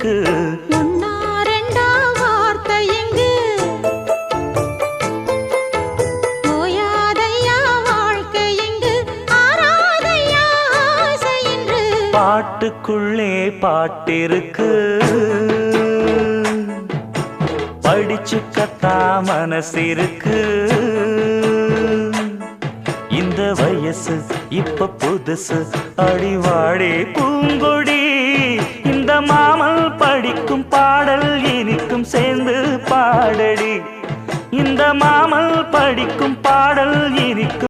இருக்கு. ஒன்னா ரெண்டா வார்த்தை எங்கு ஓயாதையா வாழ்க்கை எங்கு ஆராதையா ஆசை என்று. பாட்டுக்குள்ளே பாட்டிருக்கு, படிச்சு கத்தா மனசிருக்கு. இந்த வயசு இப்ப புதுசு, அடிவாடி பூங்கொடி. இந்த மாமல் படிக்கும் பாடல் இனிக்கும் சேர்ந்து பாடடி. இந்த மாமல் படிக்கும் பாடல் இனிக்கும்.